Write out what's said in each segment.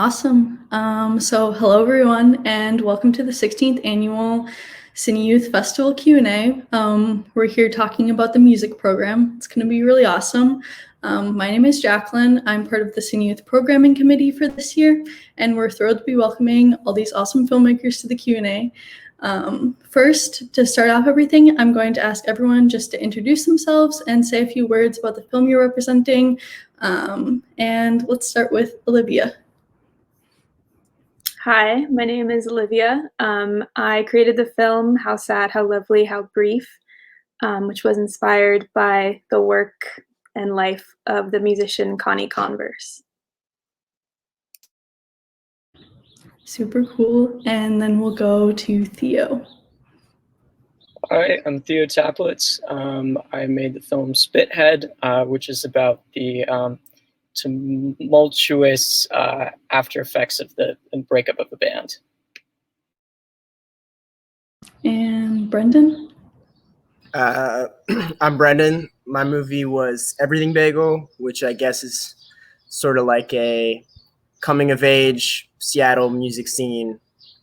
Awesome. So hello everyone and welcome to the 16th annual CineYouth Festival Q&A. We're here talking about the music program. It's going to be really awesome. My name is Jacalyn. I'm part of the CineYouth programming committee for this year, and we're thrilled to be welcoming all these awesome filmmakers to the Q&A. First, to start off everything, I'm going to ask everyone just to introduce themselves and say a few words about the film you're representing. And let's start with Olivia. Hi, my name is Olivia. I created the film How Sad, How Lovely, How Brief, which was inspired by the work and life of the musician Connie Converse. Super cool. And then we'll go to Theo. Hi, I'm Theo Taplitz. I made the film Spithead, which is about the tumultuous after effects of the breakup of a band. And Brendan? I'm Brendan. My movie was Everything Bagel, which I guess is sort of like a coming-of-age Seattle music scene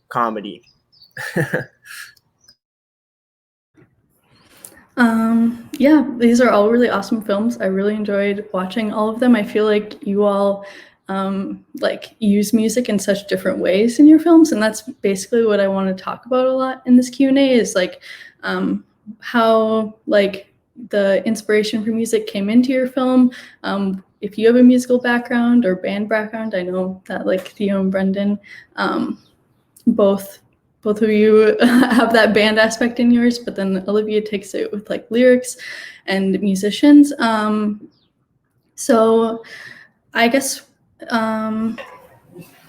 comedy. Yeah, these are all really awesome films. I really enjoyed watching all of them. I feel like you all use music in such different ways in your films, and that's basically what I want to talk about a lot in this Q&A is how the inspiration for music came into your film. If you have a musical background or band background, I know that Theo and Brendan, both of you have that band aspect in yours, but then Olivia takes it with lyrics and musicians. So I guess, all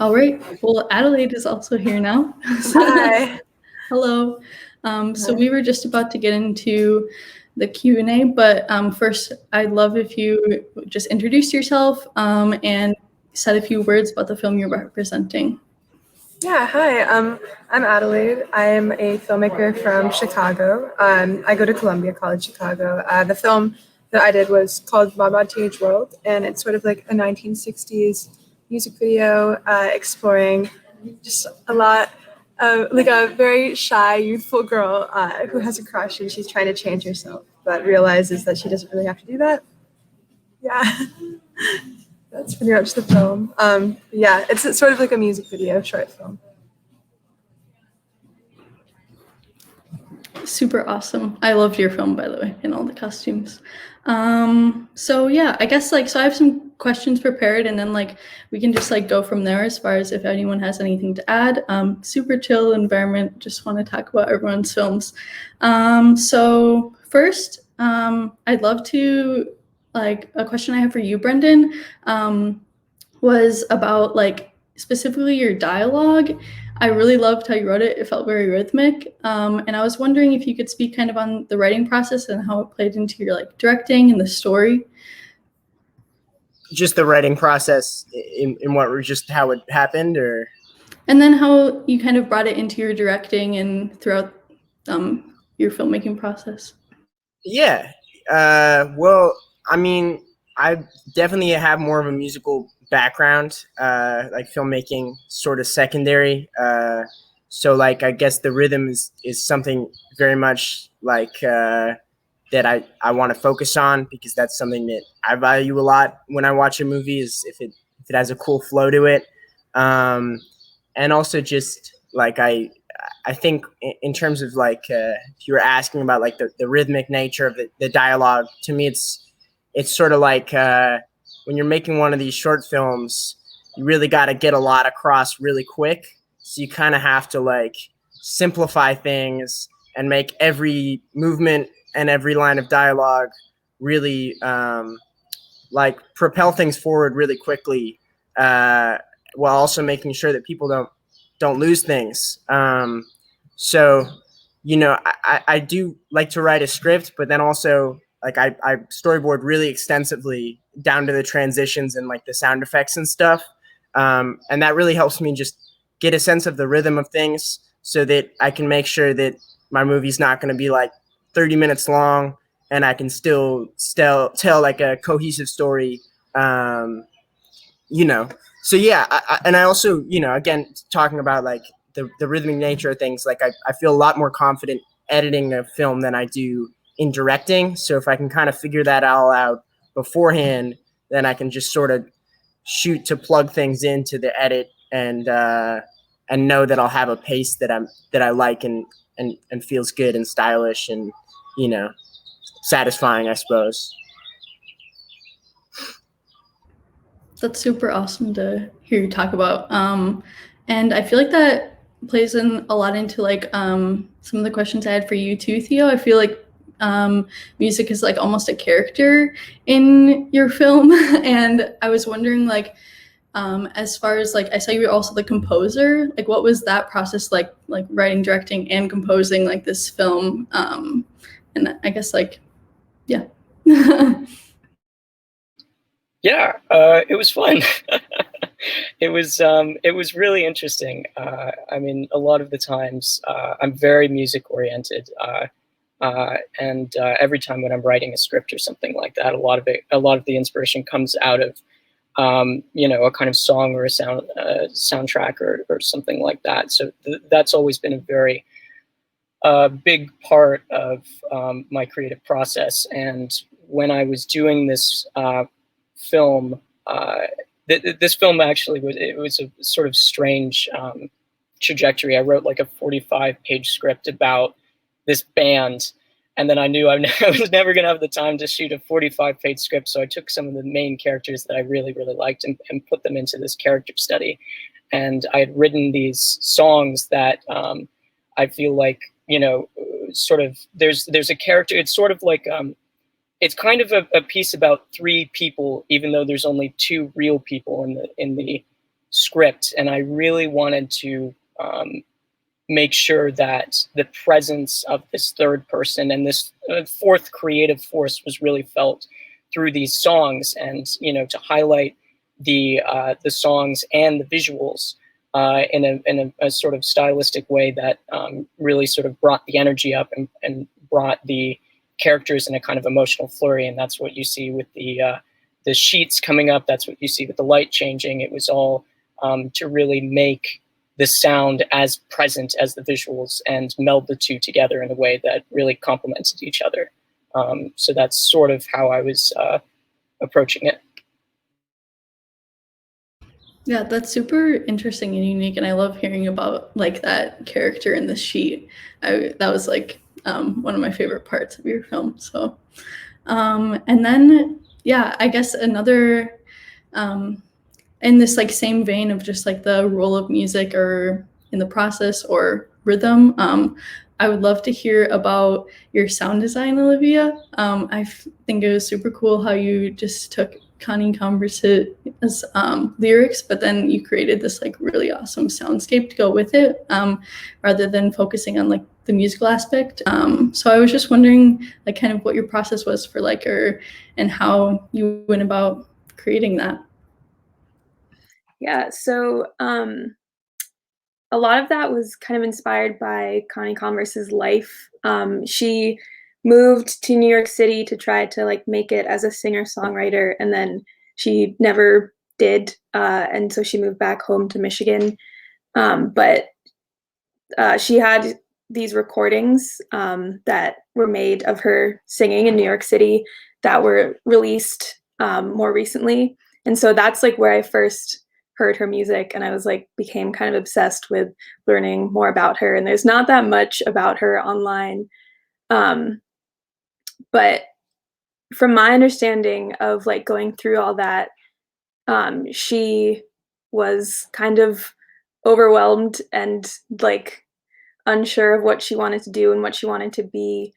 right. Well, Adelaide is also here now. Hi. Hello. So we were just about to get into the Q&A, but first I'd love if you just introduced yourself and said a few words about the film you're representing. Yeah, hi. I'm Adelaide. I'm a filmmaker from Chicago. I go to Columbia College Chicago. The film that I did was called Mod Mod Teenage World, and it's sort of like a 1960s music video exploring just a lot of a very shy, youthful girl who has a crush and she's trying to change herself, but realizes that she doesn't really have to do that. Yeah. That's pretty much the film. Yeah, it's sort of like a music video, short film. Super awesome. I loved your film, by the way, and all the costumes. So yeah, I guess so I have some questions prepared, and then we can just go from there as far as if anyone has anything to add. Super chill environment. Just want to talk about everyone's films. So first, I'd love to a question I have for you, Brendan, was about specifically your dialogue. I really loved how you wrote it. It felt very rhythmic. And I was wondering if you could speak kind of on the writing process and how it played into your directing and the story. Just the writing process in what, just how it happened, or? And then how you kind of brought it into your directing and throughout your filmmaking process. Yeah. Well, I mean, I definitely have more of a musical background, filmmaking sort of secondary. So I guess the rhythm is something very much that I want to focus on, because that's something that I value a lot when I watch a movie, is if it has a cool flow to it. And also just I think in terms of if you were asking about the rhythmic nature of the dialogue, to me it's sort of when you're making one of these short films, you really got to get a lot across really quick. So you kind of have to simplify things and make every movement and every line of dialogue really propel things forward really quickly, while also making sure that people don't lose things. So, I do like to write a script, but then also I storyboard really extensively down to the transitions and the sound effects and stuff. And that really helps me just get a sense of the rhythm of things, so that I can make sure that my movie's not going to be 30 minutes long, and I can still tell a cohesive story, So yeah, and I also, again, talking about like the rhythmic nature of things, like I feel a lot more confident editing a film than I do in directing. So if I can kind of figure that all out beforehand, then I can just sort of shoot to plug things into the edit and know that I'll have a pace that I like and feels good and stylish and satisfying, I suppose. That's super awesome to hear you talk about. And I feel like that plays in a lot into like some of the questions I had for you too, Theo. I feel like music is like almost a character in your film, and I was wondering like as far as like I saw you were also the composer. Like, what was that process like writing, directing, and composing like this film? And I guess like yeah. Yeah, it was fun. It was really interesting. I mean, a lot of the times I'm very music oriented, and every time when I'm writing a script or something like that, a lot of the inspiration comes out of a kind of song or a soundtrack or something like that. So that's always been a very big part of my creative process. And when I was doing this film, this film actually was a sort of strange trajectory. I wrote like a 45-page script about this band, and then I knew I was never going to have the time to shoot a 45-page script, so I took some of the main characters that I really, really liked and put them into this character study. And I had written these songs that I feel like, sort of, there's a character, it's sort of like, it's kind of a piece about three people, even though there's only two real people in the script. And I really wanted to make sure that the presence of this third person and this fourth creative force was really felt through these songs, and to highlight the songs and the visuals in a sort of stylistic way that really sort of brought the energy up and brought the characters in a kind of emotional flurry. And that's what you see with the sheets coming up. That's what you see with the light changing. It was all to really make the sound as present as the visuals and meld the two together in a way that really complemented each other. So that's sort of how I was approaching it. Yeah, that's super interesting and unique, and I love hearing about like that character in the sheet. That was like one of my favorite parts of your film. So, and then yeah, I guess another in this like same vein of just like the role of music or in the process or rhythm. I would love to hear about your sound design, Olivia. I think it was super cool how you just took Connie Converse's lyrics, but then you created this like really awesome soundscape to go with it, rather than focusing on like the musical aspect. So I was just wondering like kind of what your process was for like and how you went about creating that. Yeah, so a lot of that was kind of inspired by Connie Converse's life. She moved to New York City to try to like make it as a singer-songwriter, and then she never did, and so she moved back home to Michigan. But she had these recordings that were made of her singing in New York City that were released more recently, and so that's like where I first heard her music, and I was like became kind of obsessed with learning more about her. And there's not that much about her online, but from my understanding of like going through all that, she was kind of overwhelmed and like unsure of what she wanted to do and what she wanted to be.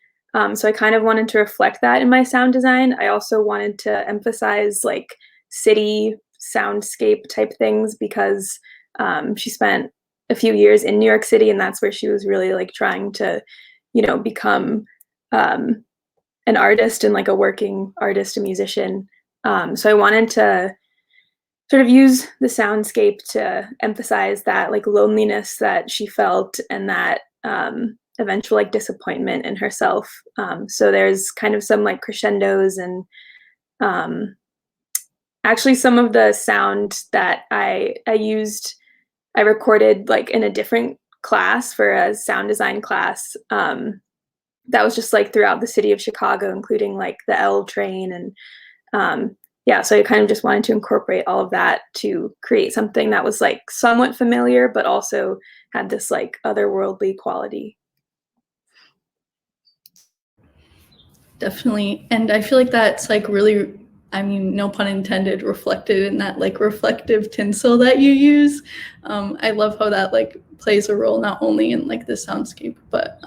So I kind of wanted to reflect that in my sound design. I also wanted to emphasize like city soundscape type things because she spent a few years in New York City, and that's where she was really like trying to, become an artist and like a working artist, a musician. So I wanted to sort of use the soundscape to emphasize that like loneliness that she felt and that eventual like disappointment in herself. So there's kind of some like crescendos and actually some of the sound that I used, I recorded like in a different class for a sound design class. That was just like throughout the city of Chicago, including like the L train and yeah, so I kind of just wanted to incorporate all of that to create something that was like somewhat familiar, but also had this like otherworldly quality. Definitely. And I feel like that's like really, I mean, no pun intended, reflected in that like reflective tinsel that you use. I love how that like plays a role not only in like the soundscape, but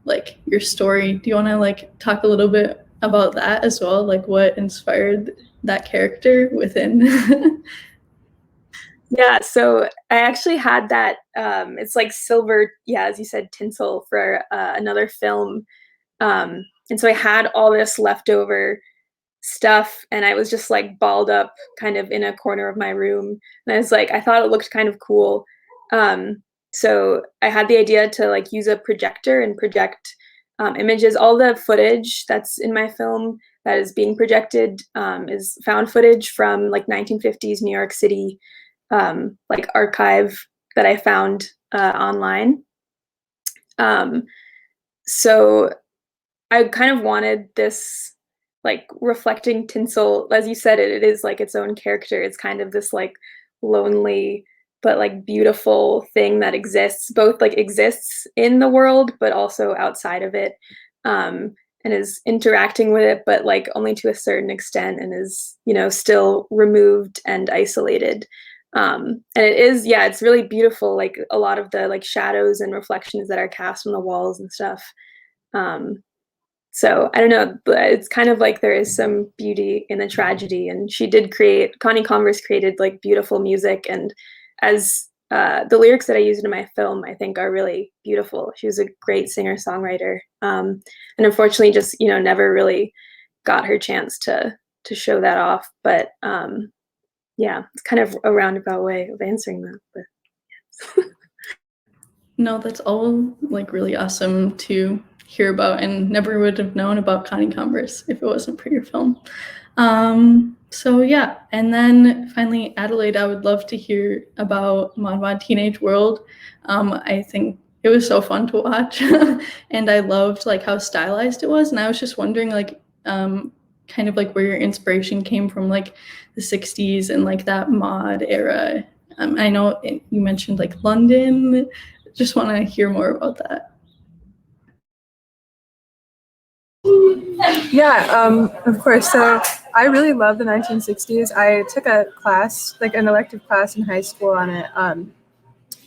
like your story. Do you want to like talk a little bit about that as well? Like what inspired that character within? Yeah, so I actually had that, it's like silver, yeah, as you said, tinsel for another film. And so I had all this leftover stuff and I was just like balled up kind of in a corner of my room. And I was like, I thought it looked kind of cool. So I had the idea to like use a projector and project images. All the footage that's in my film that is being projected is found footage from like 1950s New York City like archive that I found online. So I kind of wanted this like reflecting tinsel, as you said, it is like its own character. It's kind of this like lonely but like beautiful thing that exists, both like exists in the world but also outside of it, and is interacting with it, but like only to a certain extent, and is, you know, still removed and isolated. And it is, yeah, it's really beautiful, like a lot of the like shadows and reflections that are cast on the walls and stuff. So I don't know, but it's kind of like there is some beauty in the tragedy. And she did create, Connie Converse created like beautiful music. And as the lyrics that I used in my film, I think are really beautiful. She was a great singer-songwriter. And unfortunately just, you know, never really got her chance to show that off. But yeah, it's kind of a roundabout way of answering that. But yes. No, that's all like really awesome to hear about, and never would have known about Connie Converse if it wasn't for your film. So yeah, and then finally, Adelaide, I would love to hear about Mod Mod Teenage World. I think it was so fun to watch, and I loved like how stylized it was. And I was just wondering, like, kind of like where your inspiration came from, like the '60s and like that mod era. I know you mentioned like London. Just want to hear more about that. Yeah, of course. So I really love the 1960s. I took a class, like an elective class in high school on it,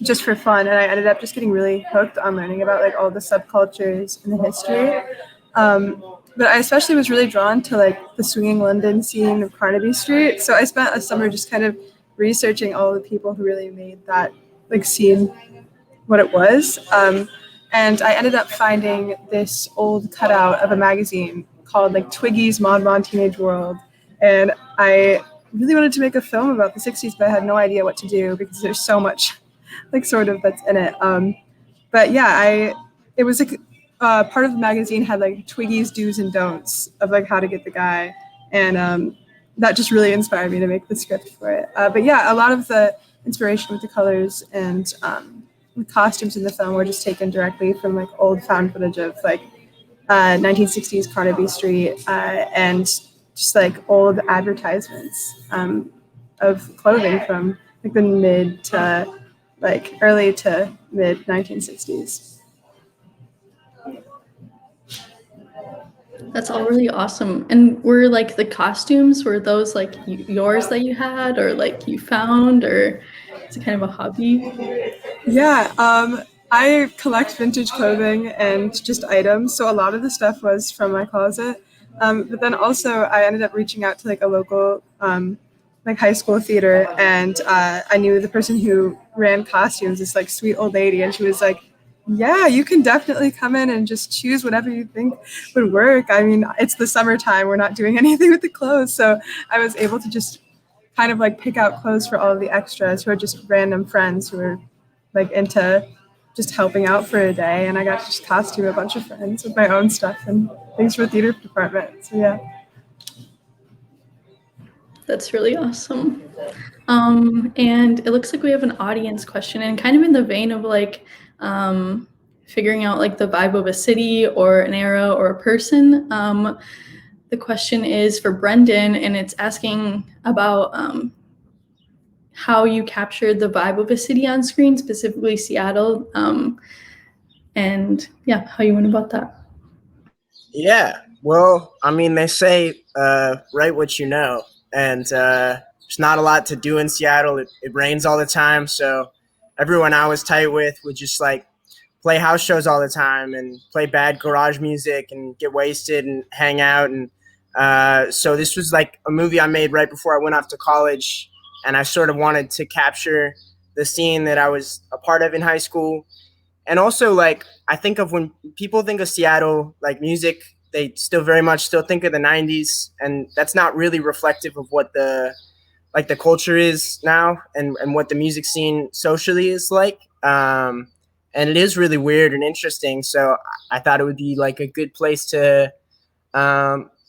just for fun, and I ended up just getting really hooked on learning about like all the subcultures and the history. But I especially was really drawn to like the swinging London scene of Carnaby Street. So I spent a summer just kind of researching all the people who really made that like scene what it was. And I ended up finding this old cutout of a magazine called like Twiggy's Mod Mod Teenage World. And I really wanted to make a film about the 60s, but I had no idea what to do because there's so much like sort of that's in it. But yeah, it was like part of the magazine had like Twiggy's do's and don'ts of like how to get the guy. And that just really inspired me to make the script for it. But yeah, a lot of the inspiration with the colors and the costumes in the film were just taken directly from like old found footage of like 1960s Carnaby Street and just like old advertisements of clothing from like the mid to like early to mid 1960s. That's all really awesome. And were like the costumes, were those like yours that you had, or like you found, or is it kind of a hobby? Yeah, I collect vintage clothing and just items, so a lot of the stuff was from my closet. But then also I ended up reaching out to like a local like high school theater, and I knew the person who ran costumes, this like sweet old lady, and she was like, yeah, you can definitely come in and just choose whatever you think would work. I mean, it's the summertime, we're not doing anything with the clothes, so I was able to just kind of like pick out clothes for all of the extras who are just random friends who are like into just helping out for a day, and I got to just costume a bunch of friends with my own stuff and things for the theater department. So yeah. That's really awesome. And it looks like we have an audience question, and kind of in the vein of like figuring out like the vibe of a city or an era or a person. The question is for Brendan, and it's asking about how you captured the vibe of a city on screen, specifically Seattle, and yeah, how you went about that. Yeah, well, I mean, they say write what you know, and there's not a lot to do in Seattle. It rains all the time, so everyone I was tight with would just like play house shows all the time and play bad garage music and get wasted and hang out. And so this was like a movie I made right before I went off to college, and I sort of wanted to capture the scene that I was a part of in high school. And also, like, I think of when people think of Seattle, like music, they still very much still think of the 90s, and that's not really reflective of what the culture is now, and what the music scene socially is like. And it is really weird and interesting. So I thought it would be like a good place to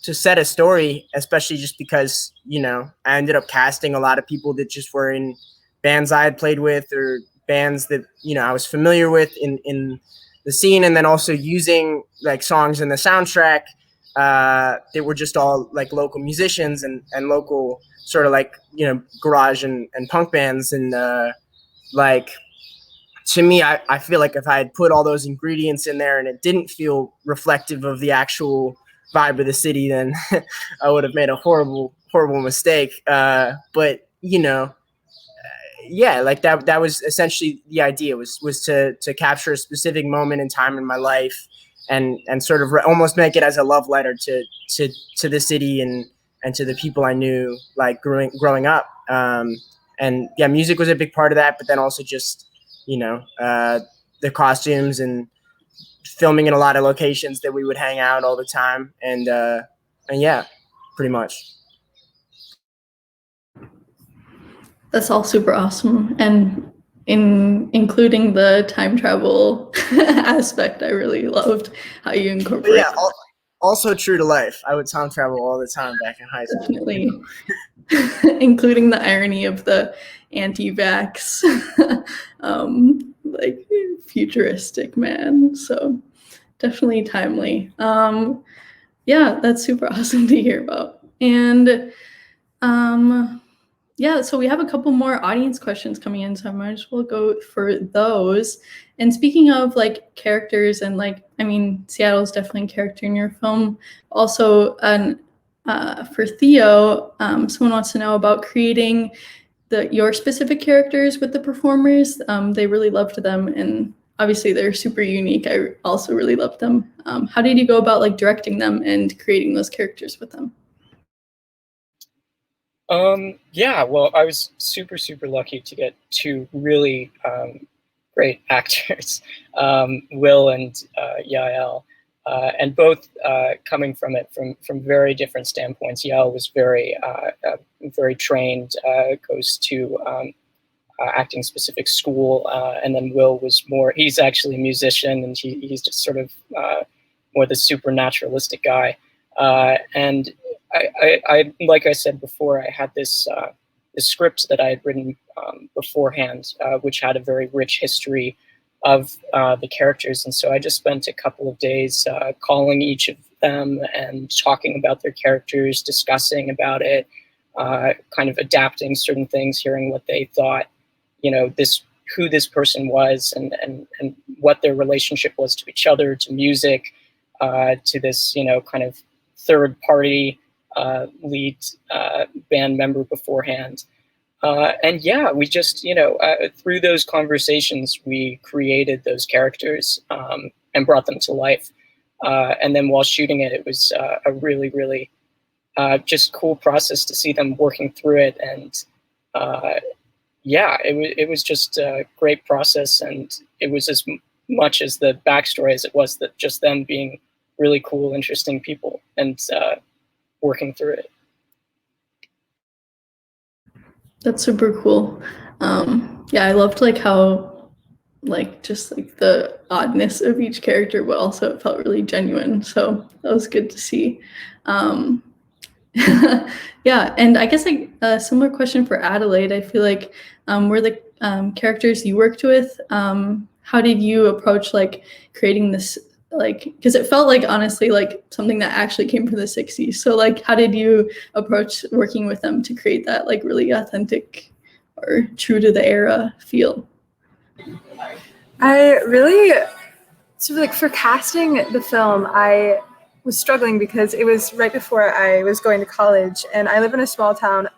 set a story, especially just because, you know, I ended up casting a lot of people that just were in bands I had played with or bands that, you know, I was familiar with in the scene, and then also using like songs in the soundtrack that were just all like local musicians and local sort of like, you know, garage and punk bands. And like, to me, I feel like if I had put all those ingredients in there and it didn't feel reflective of the actual vibe of the city, then I would have made a horrible mistake. But, you know, yeah, like that was essentially the idea, was to capture a specific moment in time in my life, and sort of almost make it as a love letter to the city and to the people I knew, like growing up. And yeah, music was a big part of that, but then also just, you know, the costumes and filming in a lot of locations that we would hang out all the time. And yeah, pretty much. That's all super awesome. And including the time travel aspect, I really loved how you incorporate. Yeah, also true to life. I would time travel all the time back in high school. Definitely. Including the irony of the anti-vax, like futuristic man. So definitely timely. Yeah, that's super awesome to hear about. And yeah, so we have a couple more audience questions coming in, so I might as well go for those. And speaking of like characters, and like, I mean, Seattle's definitely a character in your film. Also, for Theo, someone wants to know about creating your specific characters with the performers. They really loved them, and obviously they're super unique. I also really loved them. How did you go about like directing them and creating those characters with them? Yeah, well, I was super lucky to get two really great actors, Will and Yael, and both coming from it from very different standpoints. Yael was very trained, goes to acting specific school, and then Will was more, he's actually a musician, and he's just sort of more the supernaturalistic guy. And I like I said before, I had this script that I had written beforehand, which had a very rich history of the characters. And so I just spent a couple of days calling each of them and talking about their characters, discussing about it, kind of adapting certain things, hearing what they thought, you know, who this person was, and what their relationship was to each other, to music, to this, you know, kind of third party lead band member beforehand. And yeah, we just, you know, through those conversations, we created those characters and brought them to life. And then while shooting it, it was a really just cool process to see them working through it. And yeah, it was just a great process. And it was as much as the backstory as it was that just them being really cool, interesting people and working through it. That's super cool. Yeah, I loved like how like just like the oddness of each character, but also it felt really genuine. So that was good to see. Yeah, and I guess like a similar question for Adelaide. I feel like were the characters you worked with, how did you approach like creating this, like, because it felt like honestly like something that actually came from the 60s. So like how did you approach working with them to create that like really authentic or true to the era feel? I really, so like for casting the film, I was struggling because it was right before I was going to college, and I live in a small town.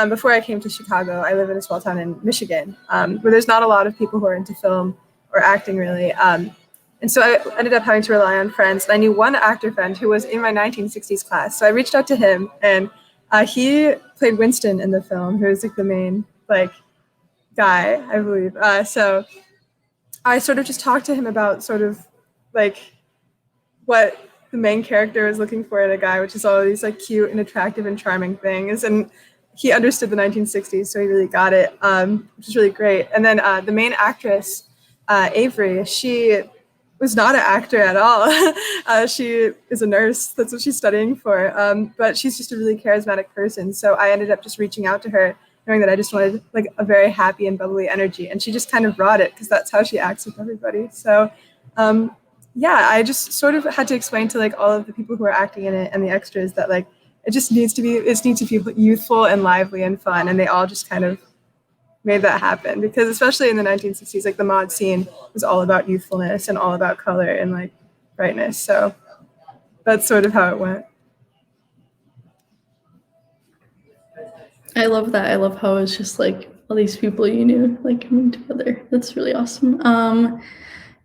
Before I came to Chicago, I live in a small town in Michigan, where there's not a lot of people who are into film or acting really. And so I ended up having to rely on friends. And I knew one actor friend who was in my 1960s class. So I reached out to him, and he played Winston in the film, who was like the main like guy, I believe. So I sort of just talked to him about sort of like what the main character is looking for in a guy, which is all these like cute and attractive and charming things. And he understood the 1960s, so he really got it, which is really great. And then the main actress, Avery, she was not an actor at all. She is a nurse. That's what she's studying for. But she's just a really charismatic person. So I ended up just reaching out to her, knowing that I just wanted like a very happy and bubbly energy. And she just kind of brought it because that's how she acts with everybody. So yeah, I just sort of had to explain to like all of the people who are acting in it and the extras that like it needs to be youthful and lively and fun. And they all just kind of made that happen, because especially in the 1960s, like the mod scene was all about youthfulness and all about color and like brightness. So that's sort of how it went. I love that. I love how it's just like all these people you knew like coming together. That's really awesome.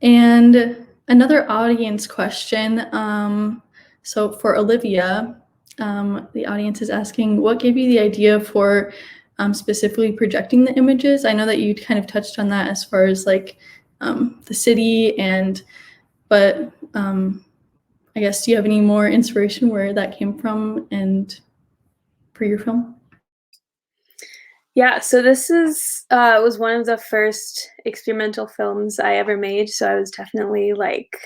And another audience question. So for Olivia, the audience is asking, what gave you the idea for specifically projecting the images? I know that you kind of touched on that as far as like the city, but I guess, do you have any more inspiration where that came from and for your film? Yeah, so this is was one of the first experimental films I ever made. So I was definitely like,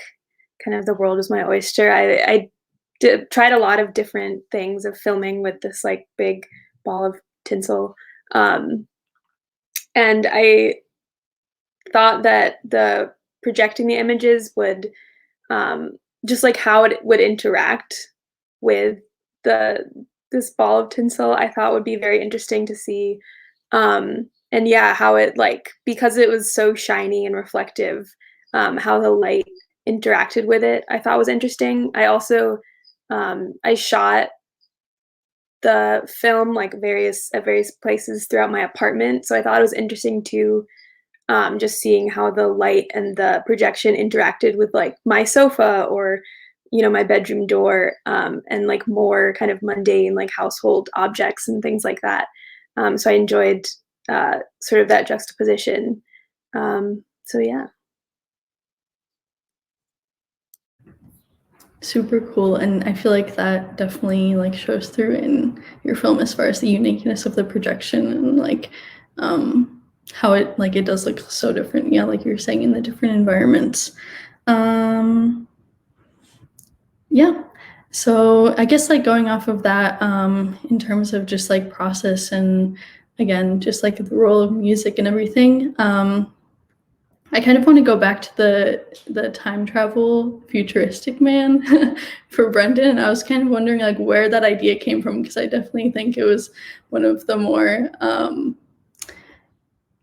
kind of the world was my oyster. I tried a lot of different things of filming with this like big ball of tinsel, and I thought that the projecting the images would just like how it would interact with this ball of tinsel, I thought would be very interesting to see. And yeah, how it like, because it was so shiny and reflective, how the light interacted with it, I thought was interesting. I also I shot the film like at various places throughout my apartment, so I thought it was interesting to just seeing how the light and the projection interacted with like my sofa or my bedroom door, and like more kind of mundane like household objects and things like that. So I enjoyed sort of that juxtaposition. So yeah. Super cool, and I feel like that definitely like shows through in your film as far as the uniqueness of the projection and like how it does look so different, yeah, like you were saying, in the different environments. Yeah, so I guess like going off of that, in terms of just like process and again just like the role of music and everything, I kind of want to go back to the time travel futuristic man for Brendan. And I was kind of wondering like where that idea came from, because I definitely think it was one of the more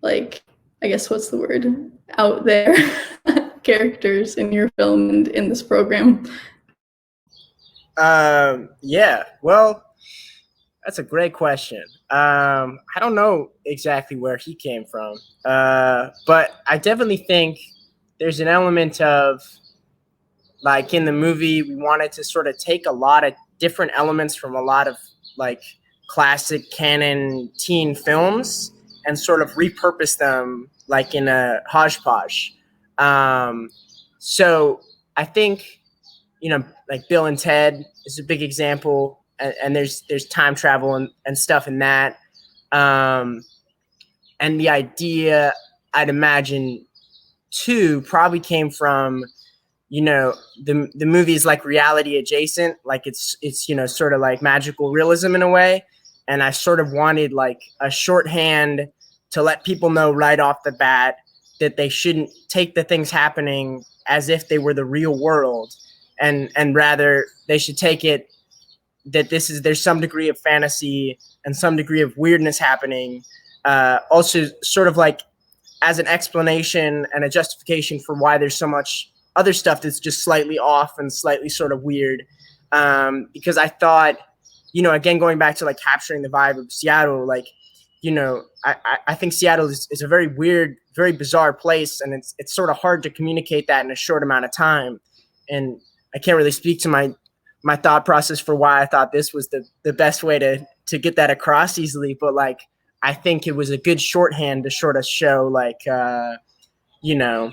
like, I guess what's the word, out there characters in your film and in this program. Yeah, well, that's a great question. I don't know exactly where he came from, but I definitely think there's an element of, like in the movie, we wanted to sort of take a lot of different elements from a lot of like classic canon teen films and sort of repurpose them like in a hodgepodge. So I think, like Bill and Ted is a big example, and there's time travel and stuff in that. And the idea, I'd imagine, too, probably came from you know, the movie is like reality adjacent, like it's you know, sort of like magical realism in a way. And I sort of wanted like a shorthand to let people know right off the bat that they shouldn't take the things happening as if they were the real world, and rather they should take it that there's some degree of fantasy and some degree of weirdness happening. Also, sort of like as an explanation and a justification for why there's so much other stuff that's just slightly off and slightly sort of weird. Because I thought, you know, again, going back to like capturing the vibe of Seattle, like, you know, I think Seattle is a very weird, very bizarre place, and it's sort of hard to communicate that in a short amount of time. And I can't really speak to my thought process for why I thought this was the best way to get that across easily, but like I think it was a good shorthand to sort of show like you know,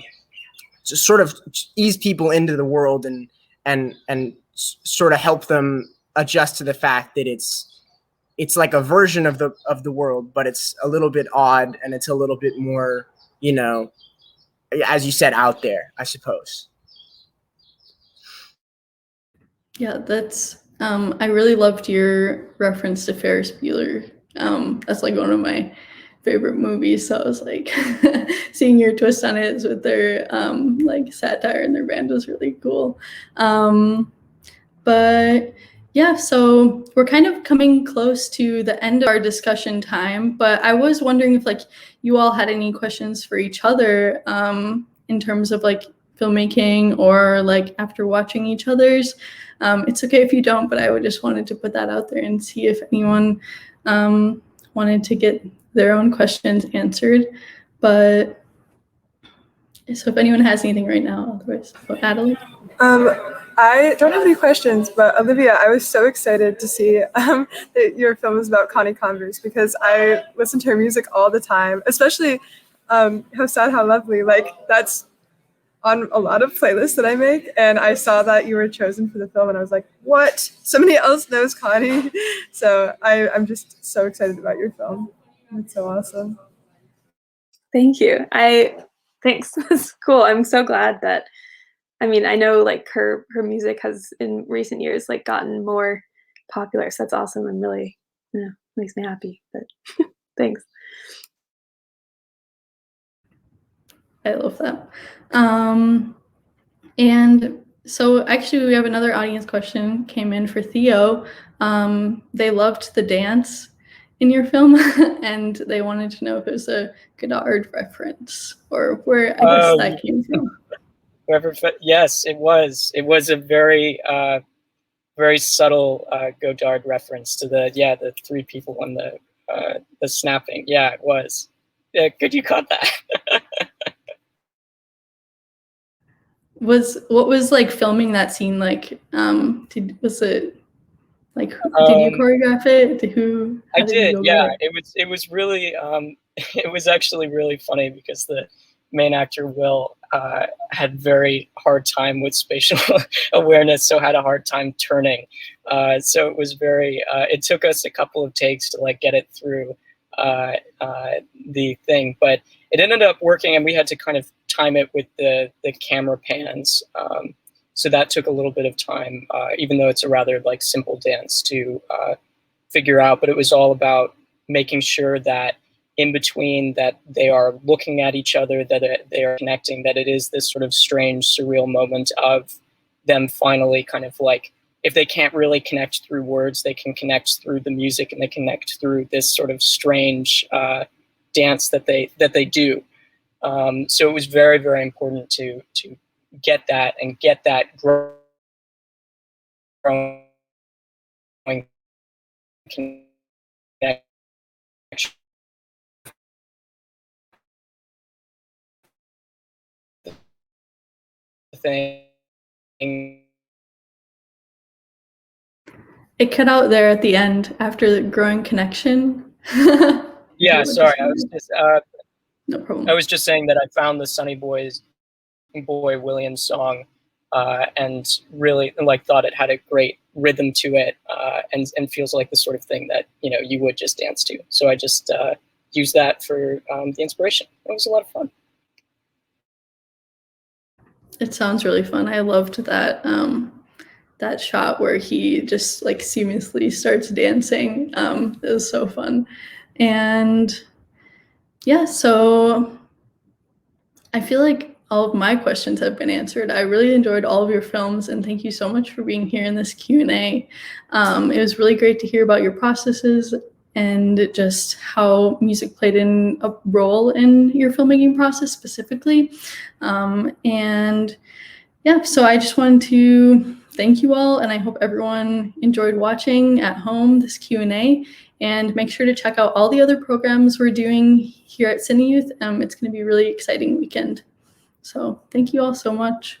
to sort of ease people into the world and sort of help them adjust to the fact that it's like a version of the world, but it's a little bit odd and it's a little bit more, you know, as you said, out there, I suppose. Yeah, that's I really loved your reference to Ferris Bueller. That's like one of my favorite movies. So I was like seeing your twist on it with their like satire and their band was really cool. But yeah, so we're kind of coming close to the end of our discussion time, but I was wondering if like you all had any questions for each other in terms of like filmmaking or like after watching each other's. It's okay if you don't, but I would just wanted to put that out there and see if anyone wanted to get their own questions answered. But so if anyone has anything right now, otherwise, Adelaide? I don't have any questions, but Olivia, I was so excited to see that your film is about Connie Converse because I listen to her music all the time, especially How Sad, How Lovely. Like that's on a lot of playlists that I make, and I saw that you were chosen for the film, and I was like, what? Somebody else knows Connie? So I'm just so excited about your film. It's so awesome. Thank you. Thanks. That's cool. I'm so glad that, I mean, I know like her music has in recent years like gotten more popular. So that's awesome and really, you know, makes me happy. But thanks. I love that. And so actually we have another audience question came in for Theo. They loved the dance in your film and they wanted to know if it was a Godard reference or where I guess that came from. Yes, it was. It was a very very subtle Godard reference to the three people on the snapping. Yeah, it was. Yeah, good you caught that. What was like filming that scene like? Was it like did you choreograph it? I did. Yeah, it was really it was actually really funny because the main actor Will had very hard time with spatial awareness, so had a hard time turning. So it was very. It took us a couple of takes to like get it through the thing, but it ended up working, and we had to kind of time it with the camera pans. So that took a little bit of time, even though it's a rather like simple dance to figure out. But it was all about making sure that in between that they are looking at each other, that they are connecting, that it is this sort of strange, surreal moment of them finally kind of like, if they can't really connect through words, they can connect through the music and they connect through this sort of strange dance that they do. So it was very, very important to get that and get that growing connection. Thing. It cut out there at the end after the growing connection. Yeah, sorry. I was just no problem. I was just saying that I found the Sunny Boy Williams song and really like thought it had a great rhythm to it and feels like the sort of thing that, you know, you would just dance to. So I just used that for the inspiration. It was a lot of fun. It sounds really fun. I loved that that shot where he just like seamlessly starts dancing. It was so fun. And yeah, so I feel like all of my questions have been answered. I really enjoyed all of your films, and thank you so much for being here in this Q&A. It was really great to hear about your processes and just how music played in a role in your filmmaking process specifically. And yeah, so I just wanted to thank you all, and I hope everyone enjoyed watching at home this Q&A. And make sure to check out all the other programs we're doing here at CineYouth. It's going to be a really exciting weekend. So thank you all so much.